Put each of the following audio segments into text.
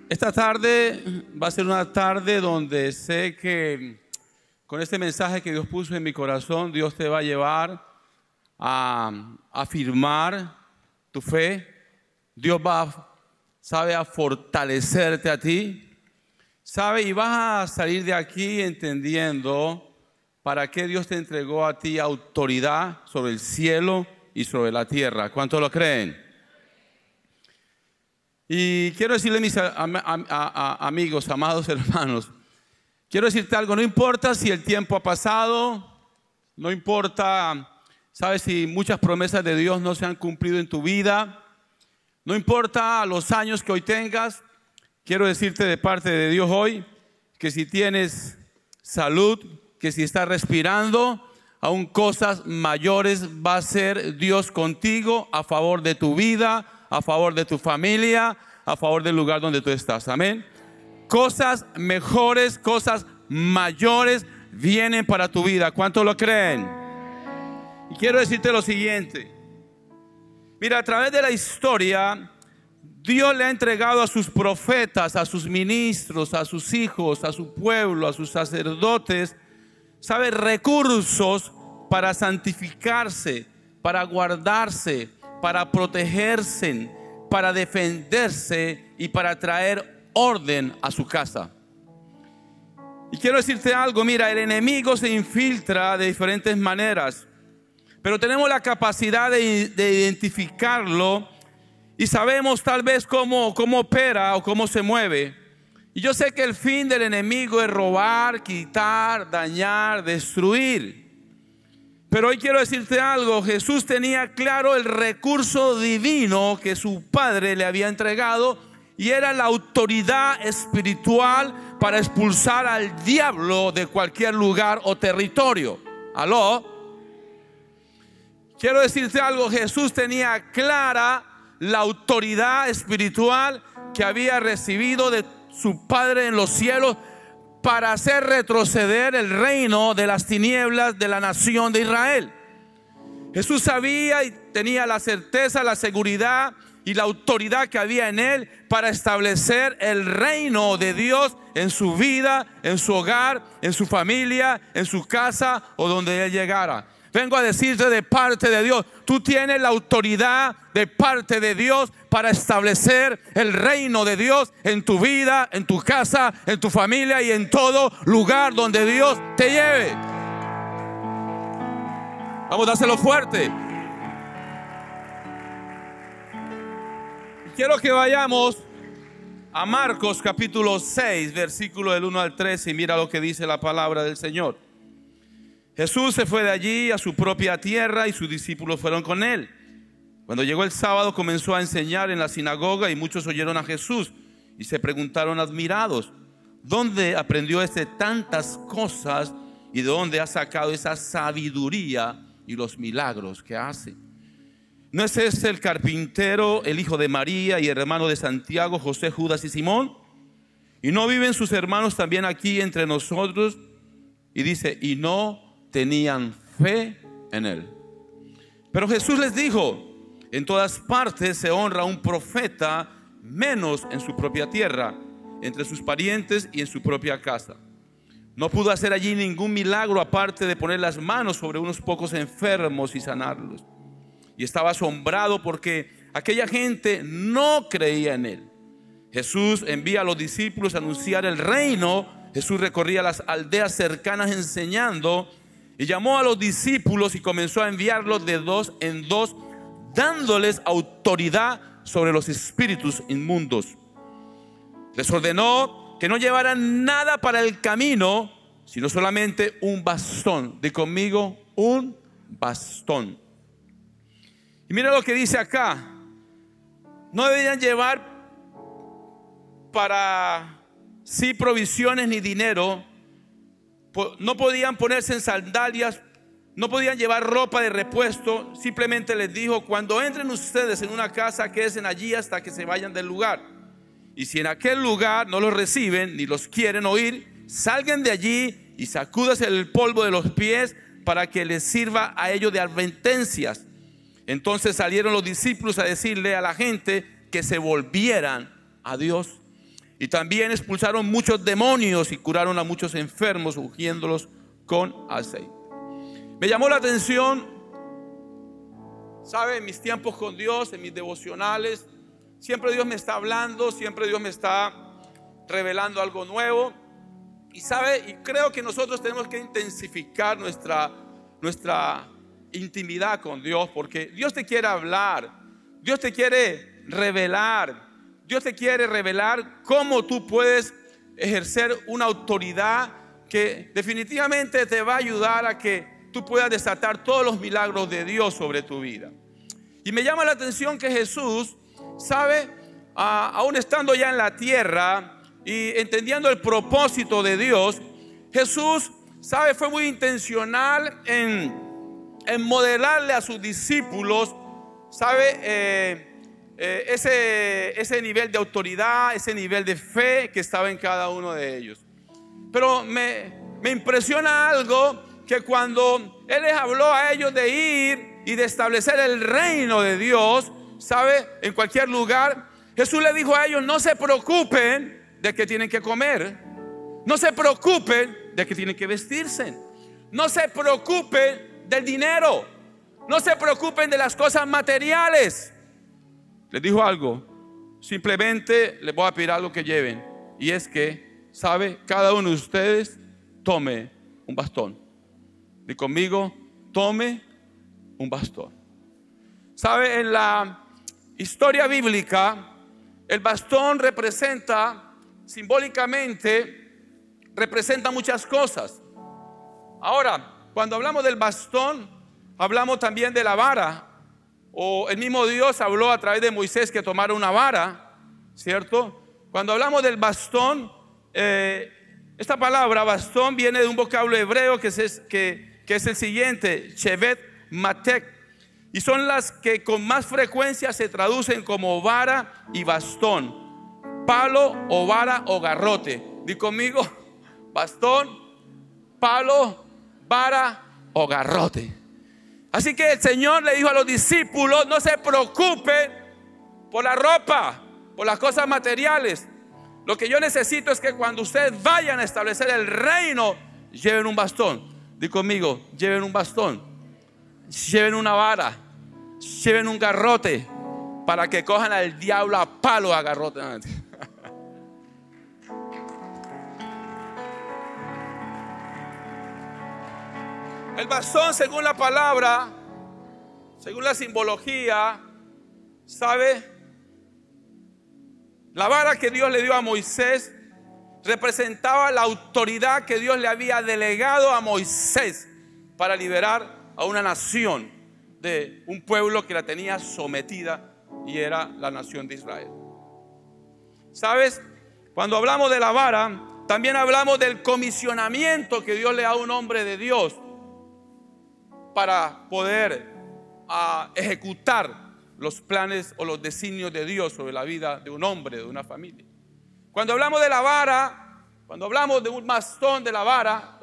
Esta tarde va a ser una tarde donde sé que con este mensaje que Dios puso en mi corazón, Dios te va a llevar a afirmar tu fe. Dios sabe a fortalecerte a ti, sabe, y vas a salir de aquí entendiendo para qué Dios te entregó a ti autoridad sobre el cielo y sobre la tierra. ¿Cuántos lo creen? Y quiero decirle a mis amigos, amados hermanos, quiero decirte algo. No importa si el tiempo ha pasado, no importa, sabes, si muchas promesas de Dios no se han cumplido en tu vida, no importa los años que hoy tengas. Quiero decirte de parte de Dios hoy que si tienes salud, que si estás respirando, aún cosas mayores va a hacer Dios contigo a favor de tu vida, a favor de tu familia, a favor del lugar donde tú estás. Amén. Cosas mejores, cosas mayores vienen para tu vida. ¿Cuántos lo creen? Y quiero decirte lo siguiente. Mira, a través de la historia, Dios le ha entregado a sus profetas, a sus ministros, a sus hijos, a su pueblo, a sus sacerdotes, ¿sabe? Recursos para santificarse, para guardarse, para protegerse, para defenderse y para traer orden a su casa. Y quiero decirte algo, mira, el enemigo se infiltra de diferentes maneras, pero tenemos la capacidad de identificarlo y sabemos tal vez cómo opera o cómo se mueve. Y yo sé que el fin del enemigo es robar, quitar, dañar, destruir. Pero hoy quiero decirte algo. Jesús tenía claro el recurso divino que su Padre le había entregado, y era la autoridad espiritual para expulsar al diablo de cualquier lugar o territorio. ¿Aló? Quiero decirte algo. Jesús tenía clara la autoridad espiritual que había recibido de su Padre en los cielos para hacer retroceder el reino de las tinieblas de la nación de Israel. Jesús sabía y tenía la certeza, la seguridad y la autoridad que había en él para establecer el reino de Dios en su vida, en su hogar, en su familia, en su casa o donde él llegara. Vengo a decirte de parte de Dios, tú tienes la autoridad de parte de Dios para establecer el reino de Dios en tu vida, en tu casa, en tu familia y en todo lugar donde Dios te lleve. Vamos a dárselo fuerte. Quiero que vayamos a Marcos capítulo 6, versículo del 1 al 13, y mira lo que dice la palabra del Señor. Jesús se fue de allí a su propia tierra y sus discípulos fueron con él. Cuando llegó el sábado comenzó a enseñar en la sinagoga y muchos oyeron a Jesús y se preguntaron admirados: ¿dónde aprendió tantas cosas y de dónde ha sacado esa sabiduría y los milagros que hace? ¿No es este el carpintero, el hijo de María y el hermano de Santiago, José, Judas y Simón? ¿Y no viven sus hermanos también aquí entre nosotros? Y dice, y no tenían fe en él. Pero Jesús les dijo: en todas partes se honra a un profeta, menos en su propia tierra, entre sus parientes y en su propia casa. No pudo hacer allí ningún milagro aparte de poner las manos sobre unos pocos enfermos y sanarlos. Y estaba asombrado porque aquella gente no creía en él. Jesús envía a los discípulos a anunciar el reino. Jesús recorría las aldeas cercanas enseñando, y llamó a los discípulos y comenzó a enviarlos de dos en dos, dándoles autoridad sobre los espíritus inmundos. Les ordenó que no llevaran nada para el camino, sino solamente un bastón. Di conmigo, un bastón. Y mira lo que dice acá. No debían llevar para sí provisiones ni dinero. No podían ponerse en sandalias, no podían llevar ropa de repuesto. Simplemente les dijo: cuando entren ustedes en una casa, quédense allí hasta que se vayan del lugar. Y si en aquel lugar no los reciben ni los quieren oír, salgan de allí y sacúdase el polvo de los pies para que les sirva a ellos de advertencias. Entonces salieron los discípulos a decirle a la gente que se volvieran a Dios. Y también expulsaron muchos demonios y curaron a muchos enfermos, ungiéndolos con aceite. Me llamó la atención, ¿sabe? En mis tiempos con Dios, en mis devocionales, siempre Dios me está hablando, siempre Dios me está revelando algo nuevo. Y sabe, y creo que nosotros tenemos que intensificar nuestra intimidad con Dios, porque Dios te quiere hablar, Dios te quiere revelar, Dios te quiere revelar cómo tú puedes ejercer una autoridad que definitivamente te va a ayudar a que tú puedas desatar todos los milagros de Dios sobre tu vida. Y me llama la atención que Jesús, ¿sabe? Aún estando ya en la tierra y entendiendo el propósito de Dios, Jesús, ¿sabe? Fue muy intencional en modelarle a sus discípulos, ¿sabe? Ese nivel de autoridad, ese nivel de fe que estaba en cada uno de ellos. Pero me impresiona algo, que cuando Él les habló a ellos de ir y de establecer el reino de Dios, ¿sabe? En cualquier lugar, Jesús le dijo a ellos: no se preocupen de que tienen que comer, no se preocupen de que tienen que vestirse, no se preocupen del dinero, no se preocupen de las cosas materiales. Les dijo algo: simplemente les voy a pedir algo que lleven, y es que, ¿sabe? Cada uno de ustedes tome un bastón. Y conmigo, tome un bastón. ¿Sabe? En la historia bíblica, el bastón representa, simbólicamente, representa muchas cosas. Ahora, cuando hablamos del bastón, hablamos también de la vara. O el mismo Dios habló a través de Moisés que tomara una vara, ¿cierto? Cuando hablamos del bastón, esta palabra bastón viene de un vocablo hebreo que es el siguiente: shevet matek, y son las que con más frecuencia se traducen como vara y bastón, palo o vara o garrote. Di conmigo: bastón, palo, vara o garrote. Así que el Señor le dijo a los discípulos: no se preocupen por la ropa, por las cosas materiales. Lo que yo necesito es que cuando ustedes vayan a establecer el reino, lleven un bastón. Di conmigo: lleven un bastón, lleven una vara, lleven un garrote, para que cojan al diablo a palo, a garrote. El bastón, según la palabra, según la simbología, ¿sabe? La vara que Dios le dio a Moisés representaba la autoridad que Dios le había delegado a Moisés para liberar a una nación de un pueblo que la tenía sometida, y era la nación de Israel. ¿Sabes? Cuando hablamos de la vara, también hablamos del comisionamiento que Dios le da a un hombre de Dios para poder ejecutar los planes o los designios de Dios sobre la vida de un hombre, de una familia. Cuando hablamos de la vara, cuando hablamos de un bastón, de la vara,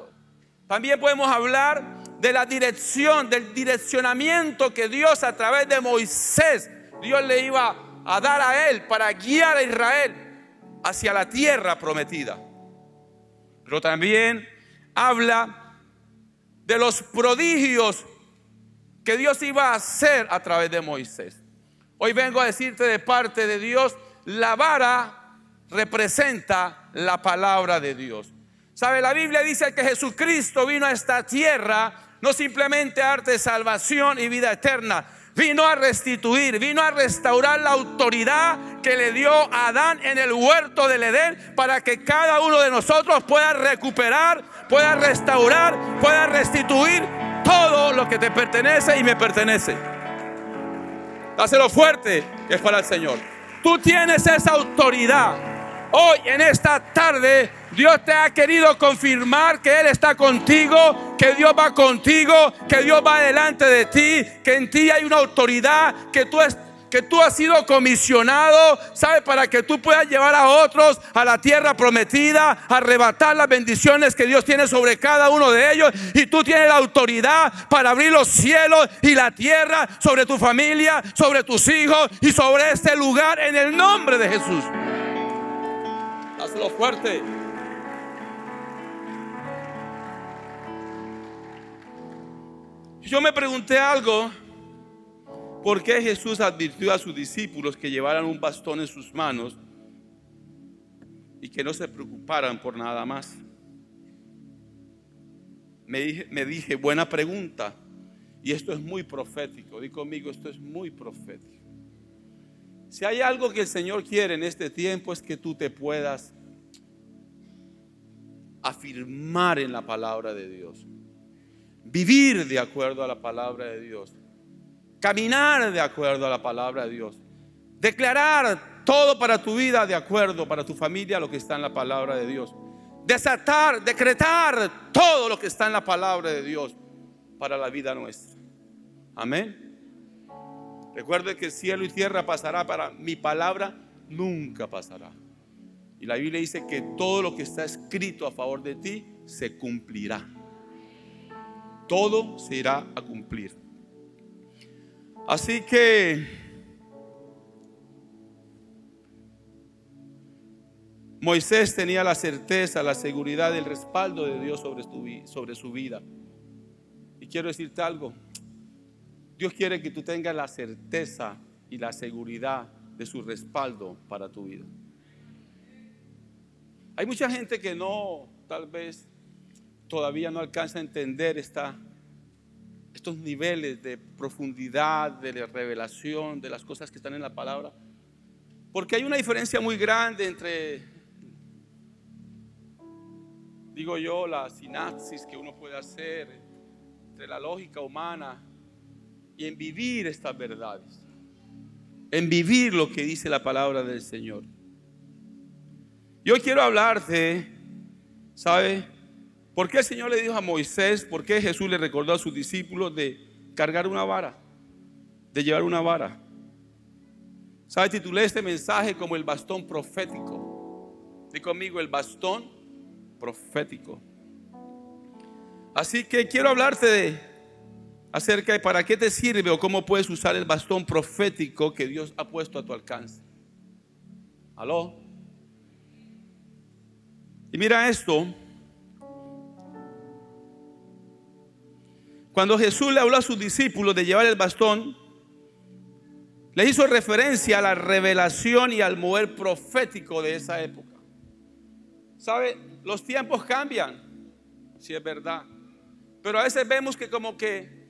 también podemos hablar de la dirección, del direccionamiento que Dios, a través de Moisés, Dios le iba a dar a él para guiar a Israel hacia la tierra prometida. Pero también habla de los prodigios que Dios iba a hacer a través de Moisés. Hoy vengo a decirte de parte de Dios: la vara representa la palabra de Dios. ¿Sabe? La Biblia dice que Jesucristo vino a esta tierra no simplemente a darte salvación y vida eterna. Vino a restituir, vino a restaurar la autoridad que le dio a Adán en el huerto del Edén, para que cada uno de nosotros pueda recuperar, pueda restaurar, pueda restituir todo lo que te pertenece y me pertenece. Dáselo fuerte, que es para el Señor. Tú tienes esa autoridad. Hoy, en esta tarde, Dios te ha querido confirmar que Él está contigo, que Dios va contigo, que Dios va delante de ti, que en ti hay una autoridad, que tú has sido comisionado, ¿sabes? Para que tú puedas llevar a otros a la tierra prometida, arrebatar las bendiciones que Dios tiene sobre cada uno de ellos. Y tú tienes la autoridad para abrir los cielos y la tierra sobre tu familia, sobre tus hijos y sobre este lugar, en el nombre de Jesús. Dáselo fuerte. Yo me pregunté algo. ¿Por qué Jesús advirtió a sus discípulos que llevaran un bastón en sus manos y que no se preocuparan por nada más? Me dije, buena pregunta. Y esto es muy profético. Di conmigo, esto es muy profético. Si hay algo que el Señor quiere en este tiempo, es que tú te puedas afirmar en la palabra de Dios, vivir de acuerdo a la palabra de Dios, caminar de acuerdo a la palabra de Dios, declarar todo para tu vida de acuerdo, para tu familia, lo que está en la palabra de Dios, desatar, decretar todo lo que está en la palabra de Dios para la vida nuestra. Amén. Recuerde que cielo y tierra pasará, para mi palabra nunca pasará. Y la Biblia dice que todo lo que está escrito a favor de ti se cumplirá. Todo se irá a cumplir. Así que Moisés tenía la certeza, la seguridad, el respaldo de Dios sobre su vida. Y quiero decirte algo. Dios quiere que tú tengas la certeza y la seguridad de su respaldo para tu vida. Hay mucha gente que no, tal vez todavía no alcanza a entender estos niveles de profundidad, de la revelación, de las cosas que están en la palabra. Porque hay una diferencia muy grande entre, digo yo, la sinapsis que uno puede hacer entre la lógica humana y en vivir estas verdades, en vivir lo que dice la palabra del Señor. Yo quiero hablarte, ¿sabe? ¿Por qué el Señor le dijo a Moisés? ¿Por qué Jesús le recordó a sus discípulos de cargar una vara? De llevar una vara. ¿Sabe? Titulé este mensaje como el bastón profético. Di conmigo, el bastón profético. Así que quiero hablarte acerca de para qué te sirve o cómo puedes usar el bastón profético que Dios ha puesto a tu alcance. ¿Aló? Y mira esto. Cuando Jesús le habló a sus discípulos de llevar el bastón, le hizo referencia a la revelación y al mover profético de esa época. ¿Sabe? Los tiempos cambian, si es verdad. Pero a veces vemos que como que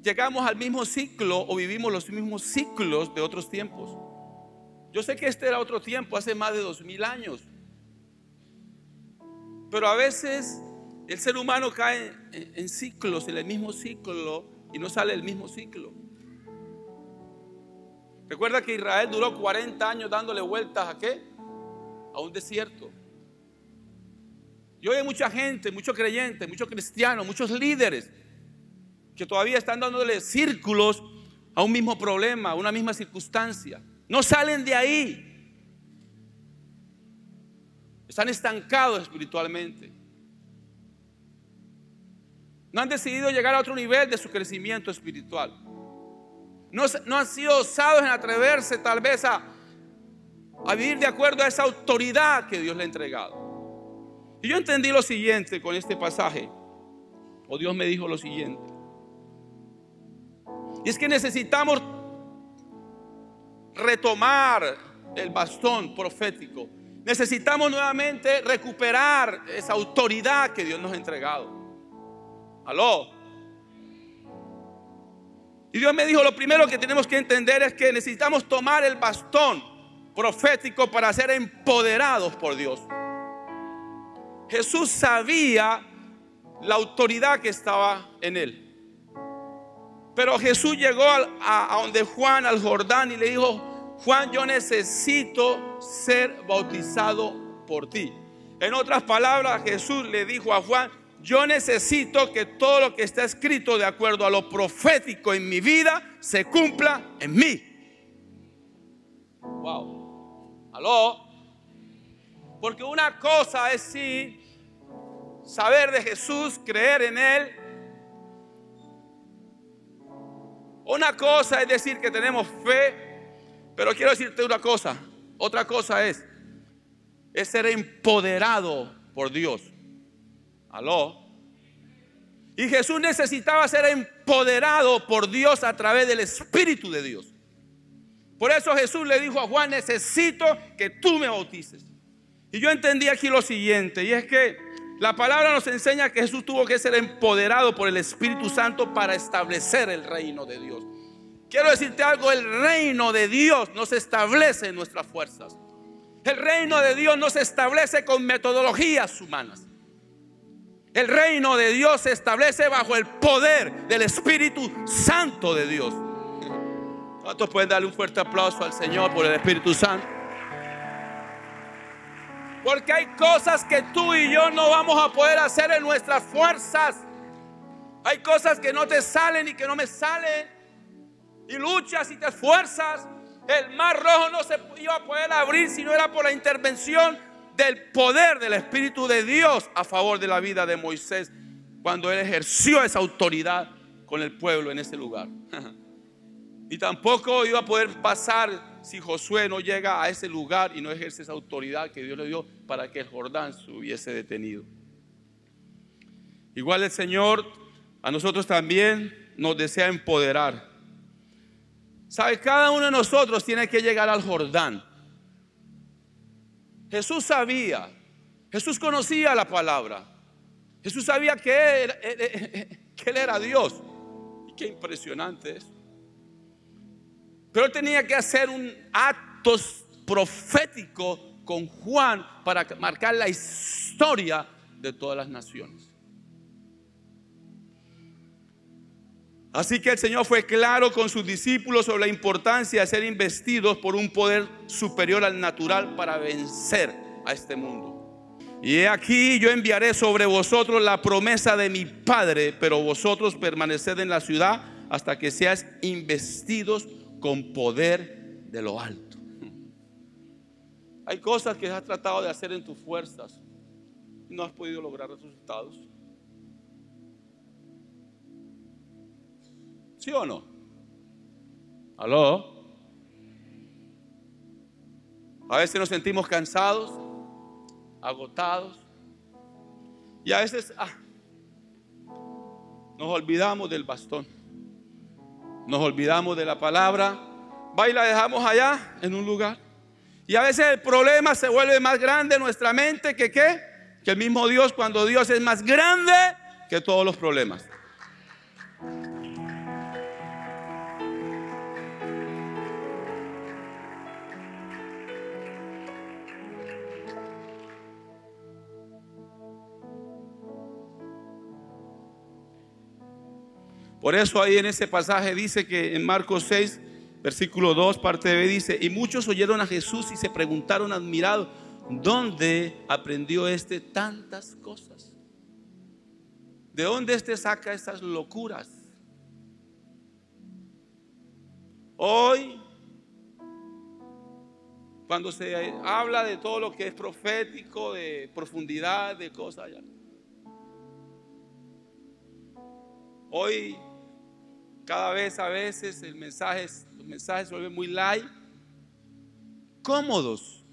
llegamos al mismo ciclo o vivimos los mismos ciclos de otros tiempos. Yo sé que este era otro tiempo, hace más de 2000 años. Pero a veces el ser humano cae en ciclos, en el mismo ciclo, y no sale del mismo ciclo. Recuerda que Israel duró 40 años dándole vueltas ¿a qué? A un desierto. Y hoy hay mucha gente, muchos creyentes, muchos cristianos, muchos líderes que todavía están dándole círculos a un mismo problema, a una misma circunstancia. No salen de ahí. Están estancados espiritualmente. No han decidido llegar a otro nivel de su crecimiento espiritual. No han sido osados en atreverse tal vez a vivir de acuerdo a esa autoridad que Dios le ha entregado. Y yo entendí lo siguiente con este pasaje, o Dios me dijo lo siguiente. Y es que necesitamos retomar el bastón profético. Necesitamos nuevamente recuperar esa autoridad que Dios nos ha entregado. ¿Aló? Y Dios me dijo, lo primero que tenemos que entender es que necesitamos tomar el bastón profético para ser empoderados por Dios. Jesús sabía la autoridad que estaba en él. Pero Jesús llegó a donde Juan, al Jordán, y le dijo: Juan, yo necesito ser bautizado por ti. En otras palabras, Jesús le dijo a Juan: yo necesito que todo lo que está escrito de acuerdo a lo profético en mi vida se cumpla en mí. Wow. ¿Aló? Porque una cosa es sí saber de Jesús, creer en Él. Una cosa es decir que tenemos fe. Pero quiero decirte una cosa. Otra cosa es es ser empoderado por Dios. ¿Aló? Y Jesús necesitaba ser empoderado por Dios a través del Espíritu de Dios. Por eso Jesús le dijo a Juan: necesito que tú me bautices. Y yo entendí aquí lo siguiente, y es que la palabra nos enseña que Jesús tuvo que ser empoderado por el Espíritu Santo para establecer el reino de Dios. Quiero decirte algo: el reino de Dios no se establece en nuestras fuerzas. El reino de Dios no se establece con metodologías humanas. El reino de Dios se establece bajo el poder del Espíritu Santo de Dios. ¿Cuántos pueden darle un fuerte aplauso al Señor por el Espíritu Santo? Porque hay cosas que tú y yo no vamos a poder hacer en nuestras fuerzas. Hay cosas que no te salen y que no me salen. Y luchas y te esfuerzas. El mar rojo no se iba a poder abrir si no era por la intervención del poder del Espíritu de Dios a favor de la vida de Moisés, cuando él ejerció esa autoridad con el pueblo en ese lugar. Y tampoco iba a poder pasar si Josué no llega a ese lugar y no ejerce esa autoridad que Dios le dio para que el Jordán se hubiese detenido. Igual el Señor a nosotros también nos desea empoderar. ¿Sabe? Cada uno de nosotros tiene que llegar al Jordán. Jesús sabía, Jesús conocía la palabra, Jesús sabía que Él era Dios. Y qué impresionante es. Pero Él tenía que hacer un acto profético con Juan para marcar la historia de todas las naciones. Así que el Señor fue claro con sus discípulos sobre la importancia de ser investidos por un poder superior al natural para vencer a este mundo. Y he aquí, yo enviaré sobre vosotros la promesa de mi Padre, pero vosotros permaneced en la ciudad hasta que seáis investidos con poder de lo alto. Hay cosas que has tratado de hacer en tus fuerzas y no has podido lograr resultados. ¿Sí o no? ¿Aló? A veces nos sentimos cansados, agotados, y a veces nos olvidamos del bastón, nos olvidamos de la palabra, va y la dejamos allá en un lugar. Y a veces el problema se vuelve más grande en nuestra mente que ¿qué? Que el mismo Dios, cuando Dios es más grande que todos los problemas. Por eso ahí en ese pasaje dice que en Marcos 6, versículo 2, parte B, dice: y muchos oyeron a Jesús y se preguntaron admirados, ¿dónde aprendió este tantas cosas? ¿De dónde saca estas locuras? Hoy, cuando se habla de todo lo que es profético, de profundidad, de cosas allá, hoy cada vez a veces los mensajes se vuelven muy light, cómodos.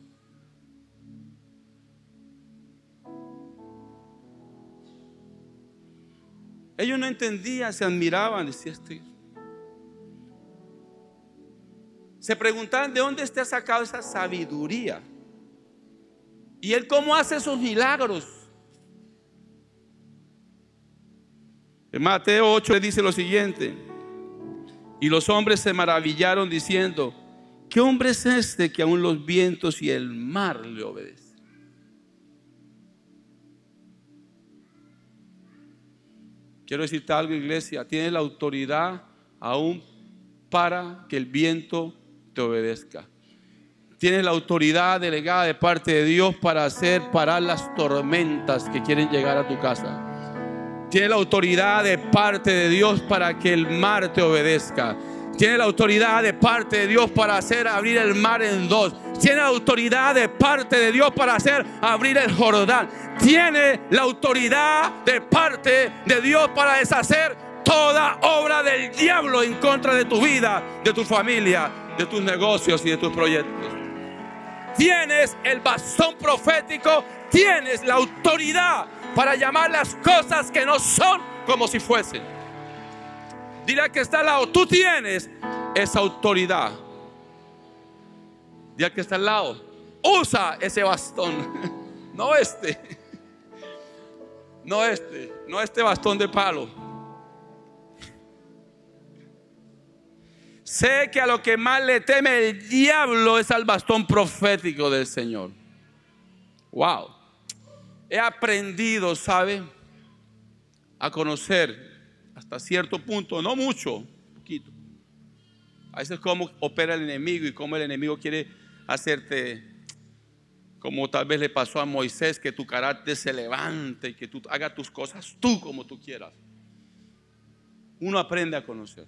Ellos no entendían, se admiraban, decía este. Se preguntaban de dónde ha sacado esa sabiduría. Y él cómo hace esos milagros. En Mateo 8 le dice lo siguiente: y los hombres se maravillaron diciendo, ¿qué hombre es este que aún los vientos y el mar le obedecen? Quiero decirte algo, iglesia, tienes la autoridad aún para que el viento te obedezca. Tienes la autoridad delegada de parte de Dios para hacer parar las tormentas que quieren llegar a tu casa. Tienes la autoridad de parte de Dios para que el mar te obedezca. Tienes la autoridad de parte de Dios para hacer abrir el mar en dos. Tienes la autoridad de parte de Dios para hacer abrir el Jordán. Tienes la autoridad de parte de Dios para deshacer toda obra del diablo en contra de tu vida, de tu familia, de tus negocios y de tus proyectos. tienes el bastón profético, tienes la autoridad para llamar las cosas que no son como si fuesen. Dile al que está al lado, tú tienes esa autoridad. Dile al que está al lado, usa ese bastón. No este bastón de palo. Sé que a lo que más le teme el diablo es al bastón profético del Señor. Wow. He aprendido, ¿sabe?, a conocer hasta cierto punto, no mucho, poquito. A veces cómo opera el enemigo y cómo el enemigo quiere hacerte, como tal vez le pasó a Moisés, que tu carácter se levante y que tú hagas tus cosas tú como tú quieras. Uno aprende a conocer.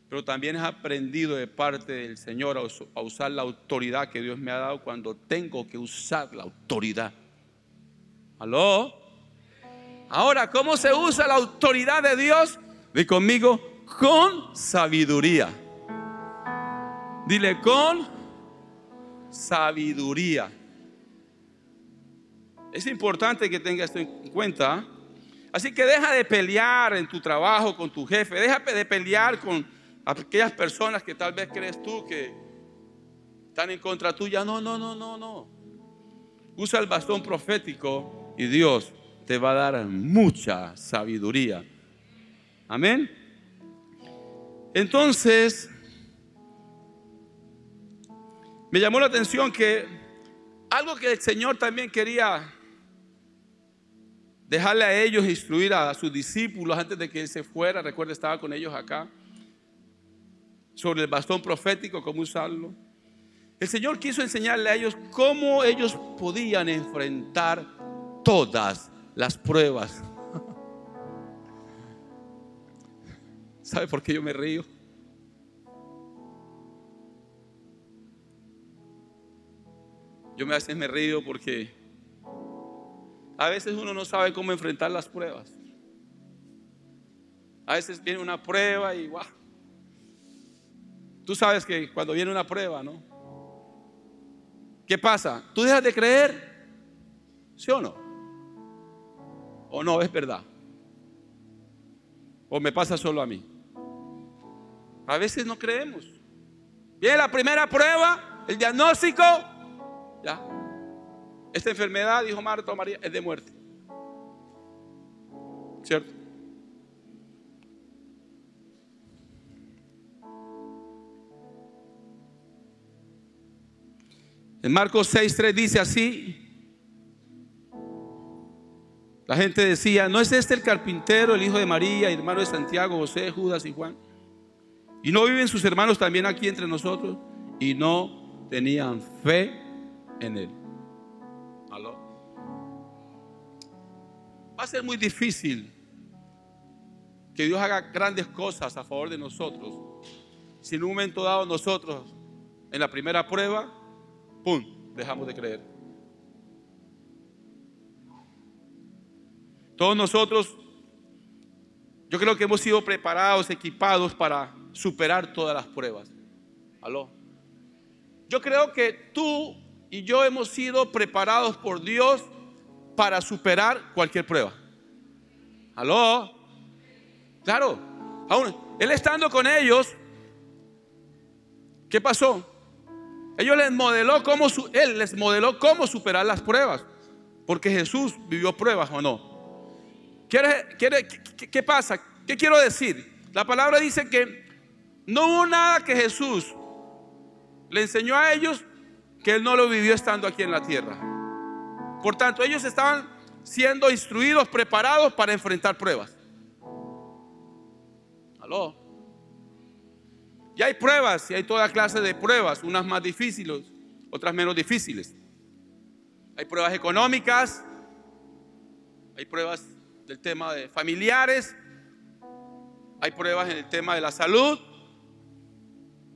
Pero también he aprendido de parte del Señor a usar la autoridad que Dios me ha dado cuando tengo que usar la autoridad. ¿Aló? Ahora, ¿cómo se usa la autoridad de Dios? Di conmigo, con sabiduría. Dile, con sabiduría. Es importante que tengas esto en cuenta. Así que deja de pelear en tu trabajo con tu jefe. Deja de pelear con aquellas personas que tal vez crees tú que están en contra tuya. No. Usa el bastón profético y Dios te va a dar mucha sabiduría. Amén. Entonces, me llamó la atención que algo que el Señor también quería dejarle a ellos, instruir a sus discípulos antes de que Él se fuera. Recuerda, estaba con ellos acá, sobre el bastón profético, cómo usarlo. El Señor quiso enseñarle a ellos cómo ellos podían enfrentar todas las pruebas. ¿Sabe por qué yo me río? Yo a veces me río porque a veces uno no sabe cómo enfrentar las pruebas. A veces viene una prueba y ¡guau! Tú sabes que cuando viene una prueba, ¿no? ¿Qué pasa? ¿Tú dejas de creer? ¿Sí o no? ¿O no es verdad? ¿O me pasa solo a mí? A veces no creemos. Viene la primera prueba, el diagnóstico. Ya. Esta enfermedad, dijo Marta o María, es de muerte. ¿Cierto? En Marcos 6:3 dice así. La gente decía, ¿no es este el carpintero, el hijo de María, hermano de Santiago, José, Judas y Juan? ¿Y no viven sus hermanos también aquí entre nosotros? Y no tenían fe en él. ¿Aló? Va a ser muy difícil que Dios haga grandes cosas a favor de nosotros si en un momento dado nosotros, en la primera prueba, ¡pum!, dejamos de creer. Todos nosotros, yo creo que hemos sido preparados, equipados para superar todas las pruebas. ¿Aló? Yo creo que tú y yo hemos sido preparados por Dios para superar cualquier prueba. ¿Aló? Claro. Aún Él estando con ellos, ¿qué pasó? Él les modeló cómo superar las pruebas, porque Jesús vivió pruebas, ¿o no? ¿Qué pasa? ¿Qué quiero decir? La palabra dice que no hubo nada que Jesús le enseñó a ellos que Él no lo vivió estando aquí en la tierra. Por tanto, ellos estaban siendo instruidos, preparados para enfrentar pruebas. ¿Aló? Y hay pruebas, y hay toda clase de pruebas, unas más difíciles, otras menos difíciles. Hay pruebas económicas, hay pruebas del tema de familiares, hay pruebas en el tema de la salud,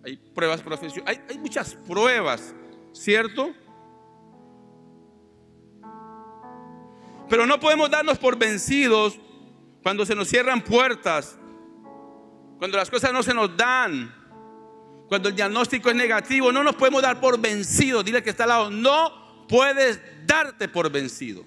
hay pruebas profesionales, hay muchas pruebas, ¿cierto? Pero no podemos darnos por vencidos cuando se nos cierran puertas, cuando las cosas no se nos dan, Cuando el diagnóstico es negativo, no nos podemos dar por vencidos. Dile que está al lado, no puedes darte por vencido.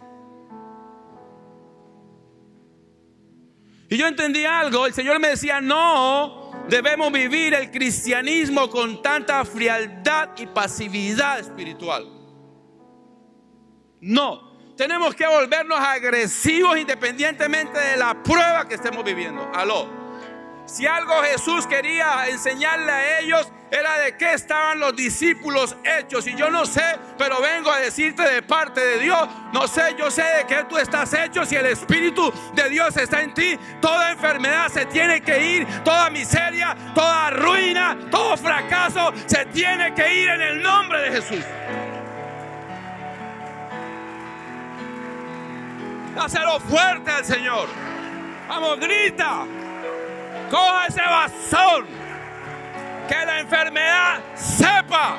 Y yo entendí algo. El Señor me decía, no debemos vivir el cristianismo con tanta frialdad y pasividad espiritual. No, tenemos que volvernos agresivos independientemente de la prueba que estemos viviendo. Aló. Si algo Jesús quería enseñarle a ellos, era de qué estaban los discípulos hechos. Y yo no sé, pero vengo a decirte de parte de Dios, no sé, yo sé de qué tú estás hecho. Si el Espíritu de Dios está en ti, toda enfermedad se tiene que ir, toda miseria, toda ruina, todo fracaso se tiene que ir en el nombre de Jesús. Dáselo fuerte al Señor. Vamos, grita. Coja ese bastón. Que la enfermedad sepa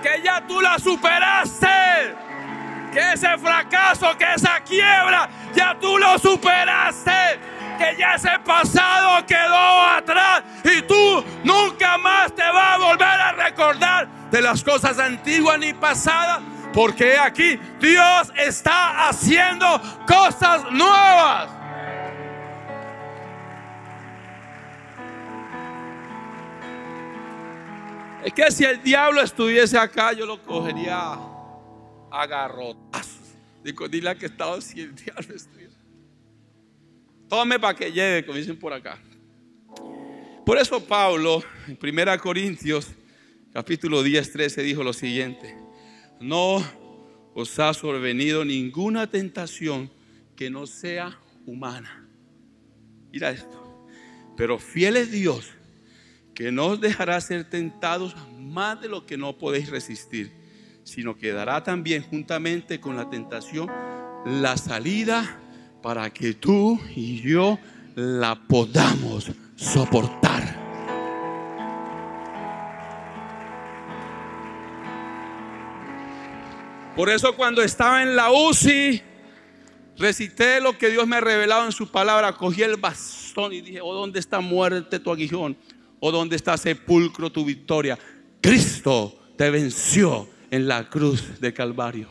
que ya tú la superaste. Que ese fracaso, que esa quiebra, ya tú lo superaste. Que ya ese pasado quedó atrás. Y tú nunca más te vas a volver a recordar de las cosas antiguas ni pasadas. Porque aquí Dios está haciendo cosas nuevas. Es que si el diablo estuviese acá, yo lo cogería a garrotazos. Dile a que estado si el diablo estuviese. Tome para que lleve, como dicen por acá. Por eso Pablo, en 1 Corintios, capítulo 10, 13, dijo lo siguiente: no os ha sobrevenido ninguna tentación que no sea humana. Mira esto. Pero fiel es Dios, que no os dejará ser tentados más de lo que no podéis resistir, sino que dará también juntamente con la tentación la salida para que tú y yo la podamos soportar. Por eso cuando estaba en la UCI, recité lo que Dios me ha revelado en su palabra. Cogí el bastón y dije: oh, ¿dónde está muerte tu aguijón? ¿O dónde está sepulcro tu victoria? Cristo te venció en la cruz de Calvario.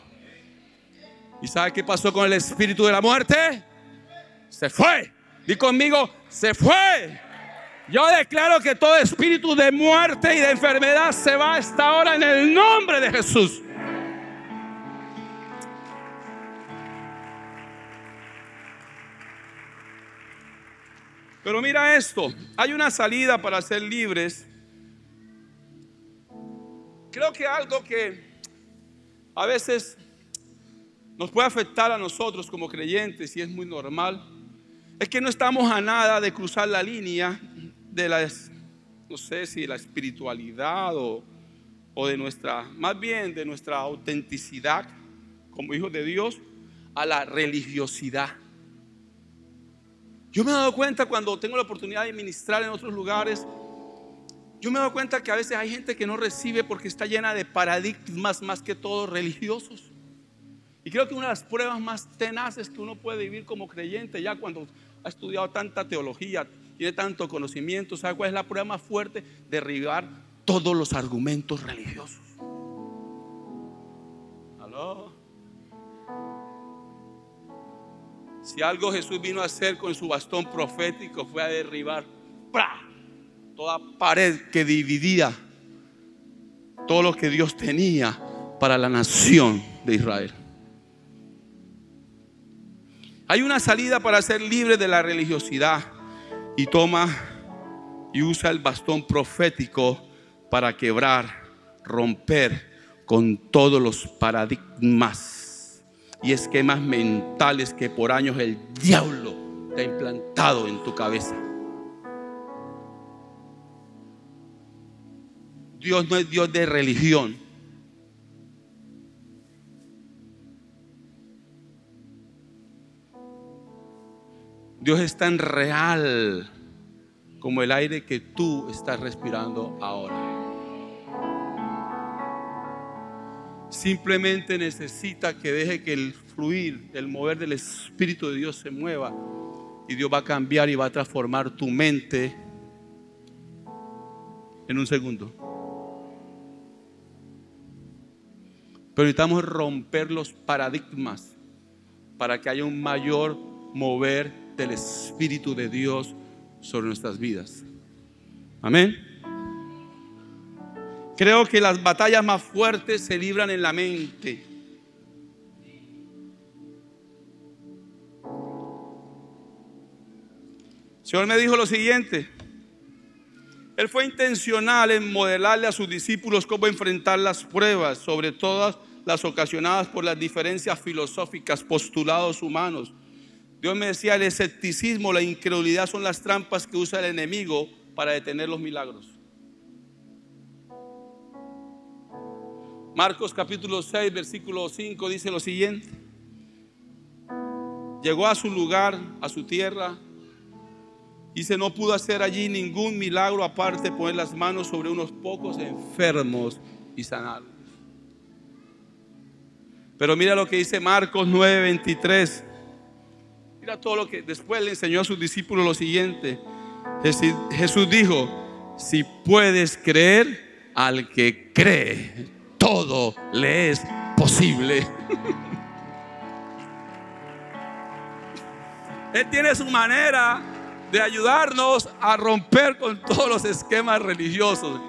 ¿Y sabe qué pasó con el espíritu de la muerte? Se fue. Di conmigo: se fue. Yo declaro que todo espíritu de muerte y de enfermedad se va a esta hora en el nombre de Jesús. Pero mira esto, hay una salida para ser libres. Creo que algo que a veces nos puede afectar a nosotros como creyentes, y es muy normal, es que no estamos a nada de cruzar la línea de la, no sé si la espiritualidad o de nuestra, más bien de nuestra autenticidad como hijos de Dios, a la religiosidad. Yo me he dado cuenta cuando tengo la oportunidad de ministrar en otros lugares, yo me he dado cuenta que a veces hay gente que no recibe porque está llena de paradigmas más que todos religiosos. Y creo que una de las pruebas más tenaces que uno puede vivir como creyente, ya cuando ha estudiado tanta teología, tiene tanto conocimiento, ¿sabe cuál es la prueba más fuerte? Derribar todos los argumentos religiosos. ¿Aló? Si algo Jesús vino a hacer con su bastón profético fue a derribar toda pared que dividía todo lo que Dios tenía para la nación de Israel. Hay una salida para ser libre de la religiosidad, y toma y usa el bastón profético para quebrar, romper con todos los paradigmas y esquemas mentales que por años el diablo te ha implantado en tu cabeza. Dios no es Dios de religión. Dios es tan real como el aire que tú estás respirando ahora. Simplemente necesita que deje que el fluir, el mover del Espíritu de Dios se mueva, y Dios va a cambiar y va a transformar tu mente en un segundo. Pero necesitamos romper los paradigmas para que haya un mayor mover del Espíritu de Dios sobre nuestras vidas. Amén. Creo que las batallas más fuertes se libran en la mente. El Señor me dijo lo siguiente: Él fue intencional en modelarle a sus discípulos cómo enfrentar las pruebas, sobre todas las ocasionadas por las diferencias filosóficas, postulados humanos. Dios me decía: el escepticismo, la incredulidad son las trampas que usa el enemigo para detener los milagros. Marcos capítulo 6, versículo 5 dice lo siguiente: llegó a su lugar, a su tierra. Dice, no pudo hacer allí ningún milagro aparte de poner las manos sobre unos pocos enfermos y sanarlos. Pero mira lo que dice Marcos 9:23. Mira todo lo que después le enseñó a sus discípulos lo siguiente. Jesús dijo: si puedes creer, al que cree, todo le es posible. Él tiene su manera de ayudarnos a romper con todos los esquemas religiosos.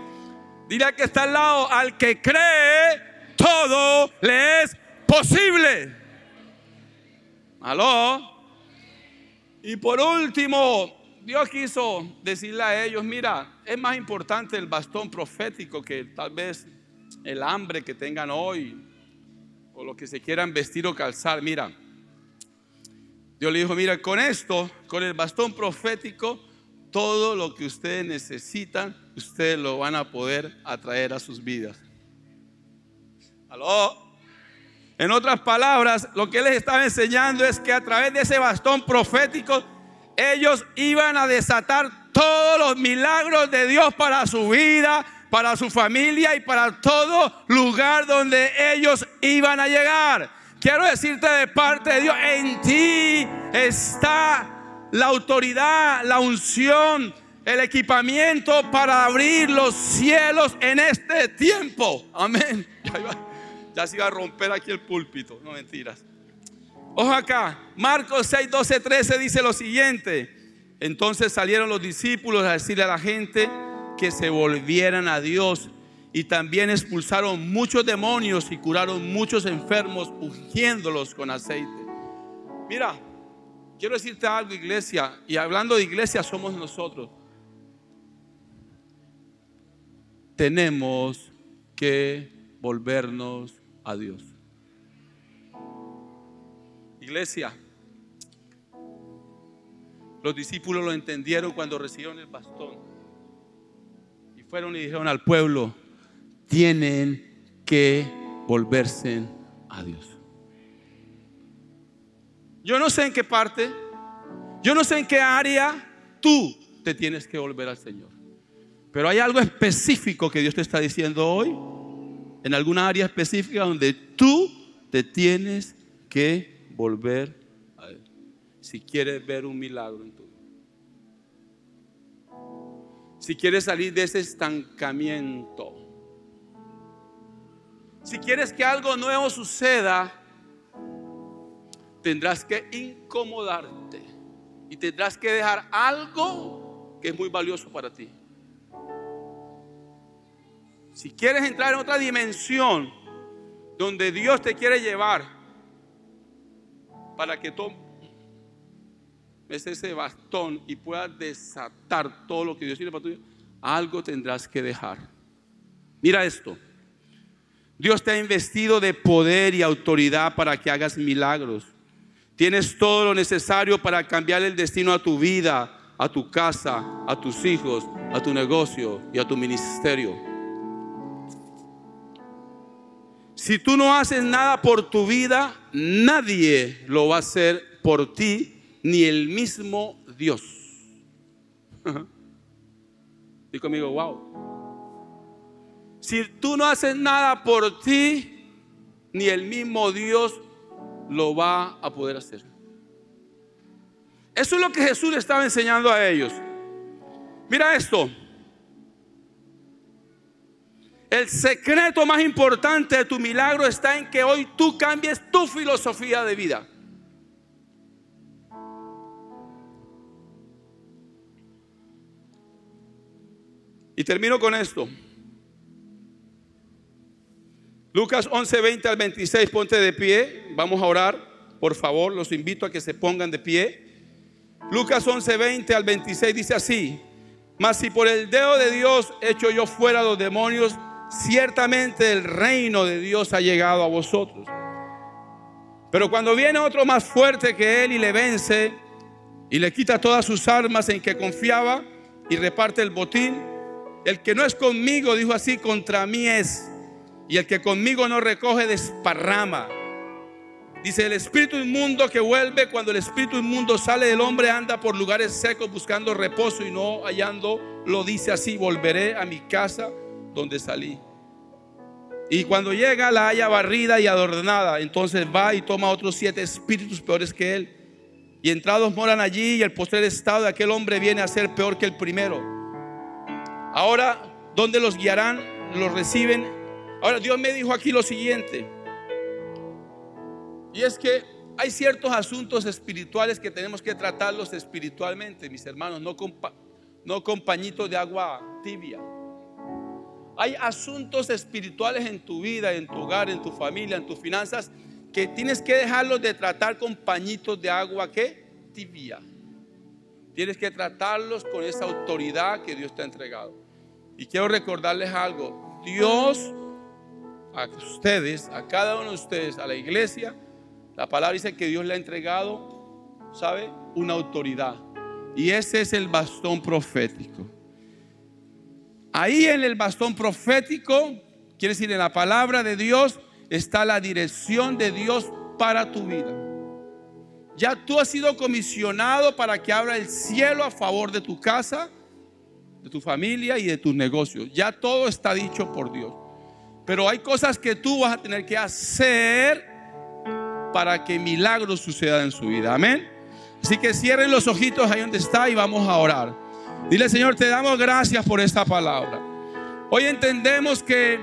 Dile al que está al lado: al que cree, todo le es posible. ¿Aló? Y por último, Dios quiso decirle a ellos: mira, es más importante el bastón profético que tal vez el hambre que tengan hoy o lo que se quieran vestir o calzar. Mira, Dios le dijo: mira, con esto, con el bastón profético, todo lo que ustedes necesitan, ustedes lo van a poder atraer a sus vidas. ¿Aló? En otras palabras, lo que Él les estaba enseñando es que a través de ese bastón profético, ellos iban a desatar todos los milagros de Dios para su vida, para su familia y para todo lugar donde ellos iban a llegar. Quiero decirte de parte de Dios: en ti está la autoridad, la unción, el equipamiento para abrir los cielos en este tiempo. Amén. Ya se iba a romper aquí el púlpito. No, mentiras. Ojo acá, Marcos 6, 12, 13 dice lo siguiente: entonces salieron los discípulos a decirle a la gente que se volvieran a Dios. Y también expulsaron muchos demonios y curaron muchos enfermos, ungiéndolos con aceite. Mira, quiero decirte algo, iglesia. Y hablando de iglesia, somos nosotros. Tenemos que volvernos a Dios. Iglesia, los discípulos lo entendieron cuando recibieron el bastón. Y fueron y dijeron al pueblo: tienen que volverse a Dios. Yo no sé en qué parte, yo no sé en qué área tú te tienes que volver al Señor, pero hay algo específico que Dios te está diciendo hoy, en alguna área específica donde tú te tienes que volver a Él, si quieres ver un milagro en tu vida, si quieres salir de ese estancamiento. Si quieres que algo nuevo suceda, tendrás que incomodarte y tendrás que dejar algo que es muy valioso para ti. Si quieres entrar en otra dimensión donde Dios te quiere llevar, para que tomes ese bastón y puedas desatar todo lo que Dios tiene para tu vida, algo tendrás que dejar. Mira esto: Dios te ha investido de poder y autoridad para que hagas milagros. Tienes todo lo necesario para cambiar el destino a tu vida, a tu casa, a tus hijos, a tu negocio y a tu ministerio. Si tú no haces nada por tu vida, nadie lo va a hacer por ti, ni el mismo Dios. Dí conmigo: wow. Si tú no haces nada por ti, ni el mismo Dios lo va a poder hacer. Eso es lo que Jesús le estaba enseñando a ellos. Mira esto: El secreto más importante de tu milagro está en que hoy tú cambies tu filosofía de vida. Y termino con esto. Lucas 11, 20 al 26, ponte de pie. Vamos a orar, por favor, los invito a que se pongan de pie. Lucas 11, 20 al 26 dice así: mas si por el dedo de Dios echo yo fuera los demonios, ciertamente el reino de Dios ha llegado a vosotros. Pero cuando viene otro más fuerte que él y le vence y le quita todas sus armas en que confiaba y reparte el botín, el que no es conmigo, dijo así, contra mí es, y el que conmigo no recoge desparrama. Dice: el espíritu inmundo que vuelve, cuando el espíritu inmundo sale del hombre, anda por lugares secos buscando reposo y no hallando, lo dice así: volveré a mi casa donde salí. Y cuando llega la halla barrida y adornada, entonces va y toma otros 7 espíritus peores que él, y entrados moran allí, y el postrer estado de aquel hombre viene a ser peor que el primero. Ahora, ¿dónde los guiarán? Los reciben. Ahora, Dios me dijo aquí lo siguiente, y es que hay ciertos asuntos espirituales que tenemos que tratarlos espiritualmente, mis hermanos, no con pañitos de agua tibia. Hay asuntos espirituales en tu vida, en tu hogar, en tu familia, en tus finanzas, que tienes que dejarlos de tratar con pañitos de agua, ¿qué? Tibia. Tienes que tratarlos con esa autoridad que Dios te ha entregado. Y quiero recordarles algo: Dios, a ustedes, a cada uno de ustedes, a la iglesia, la palabra dice que Dios le ha entregado, ¿sabe? Una autoridad. Y ese es el bastón profético. Ahí en el bastón profético, quiere decir, en la palabra de Dios, está la dirección de Dios para tu vida. Ya tú has sido comisionado para que abra el cielo a favor de tu casa, de tu familia y de tus negocios. Ya todo está dicho por Dios. Pero hay cosas que tú vas a tener que hacer para que milagros sucedan en su vida. Amén. Así que cierren los ojitos ahí donde está y vamos a orar. Dile: Señor, te damos gracias por esta palabra. Hoy entendemos que,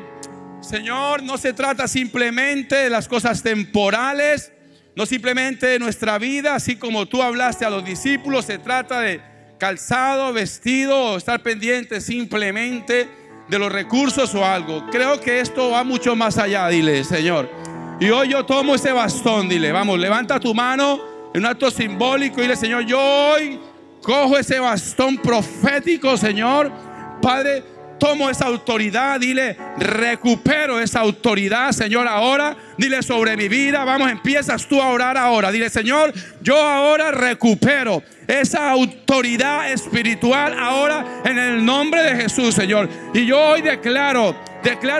Señor, no se trata simplemente de las cosas temporales, no simplemente de nuestra vida, así como tú hablaste a los discípulos. Se trata de calzado, vestido, o estar pendiente simplemente de los recursos o algo. Creo que esto va mucho más allá. Dile: Señor, y hoy yo tomo ese bastón. Dile, vamos, levanta tu mano en un acto simbólico y dile: Señor, yo hoy cojo ese bastón profético, Señor. Padre, tomo esa autoridad. Dile: recupero esa autoridad, Señor, ahora. Dile: sobre mi vida. Vamos, empiezas tú a orar ahora. Dile: Señor, yo ahora recupero esa autoridad espiritual ahora en el nombre de Jesús, Señor. Y yo hoy declaro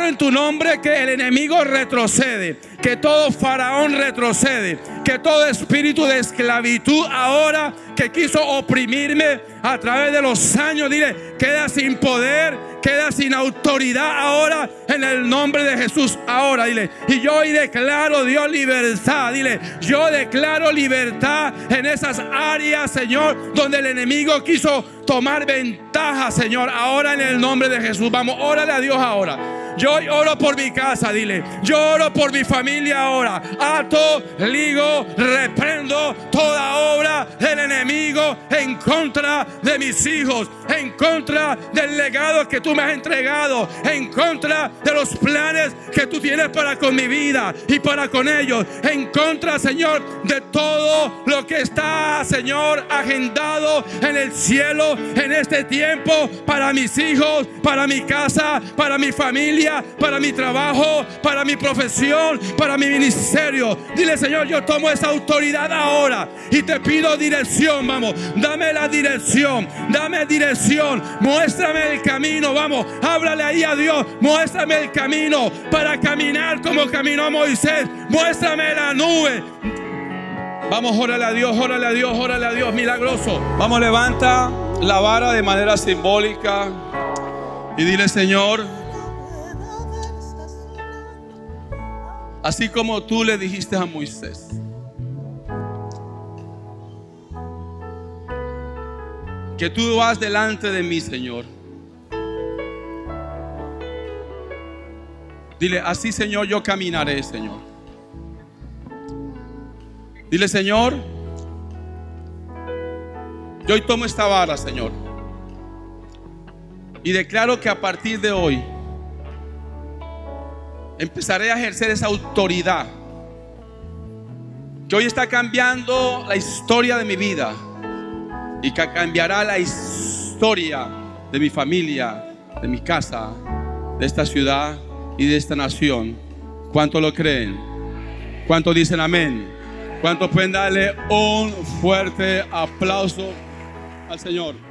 en tu nombre que el enemigo retrocede, que todo faraón retrocede, que todo espíritu de esclavitud ahora que quiso oprimirme a través de los años, dile, queda sin poder, queda sin autoridad ahora en el nombre de Jesús. Ahora, dile, y yo hoy declaro, Dios, libertad. Dile: yo declaro libertad en esas áreas, Señor, donde el enemigo quiso tomar ventaja, Señor, ahora en el nombre de Jesús. Vamos, órale a Dios ahora. Yo oro por mi casa, dile. Yo oro por mi familia ahora. Ato, ligo, reprendo toda obra del enemigo en contra de mis hijos, en contra del legado que tú me has entregado, en contra de los planes que tú tienes para con mi vida y para con ellos, en contra, Señor, de todo lo que está, Señor, agendado en el cielo en este tiempo para mis hijos, para mi casa, para mi familia, para mi trabajo, para mi profesión, para mi ministerio. Dile: Señor, yo tomo esa autoridad ahora y te pido dirección. Vamos, dame la dirección, dame dirección, muéstrame el camino. Vamos, háblale ahí a Dios, muéstrame el camino para caminar como caminó Moisés, muéstrame la nube. Vamos, órale a Dios, órale a Dios, órale a Dios, milagroso. Vamos, levanta la vara de manera simbólica y dile: Señor, así como tú le dijiste a Moisés, que tú vas delante de mí, Señor, Dile, así Señor, yo caminaré, Señor. Dile, Señor, yo hoy tomo esta vara, Señor, y declaro que a partir de hoy empezaré a ejercer esa autoridad que hoy está cambiando la historia de mi vida y que cambiará la historia de mi familia, de mi casa, de esta ciudad y de esta nación. ¿Cuánto lo creen? ¿Cuánto dicen amén? ¿Cuánto pueden darle un fuerte aplauso al Señor?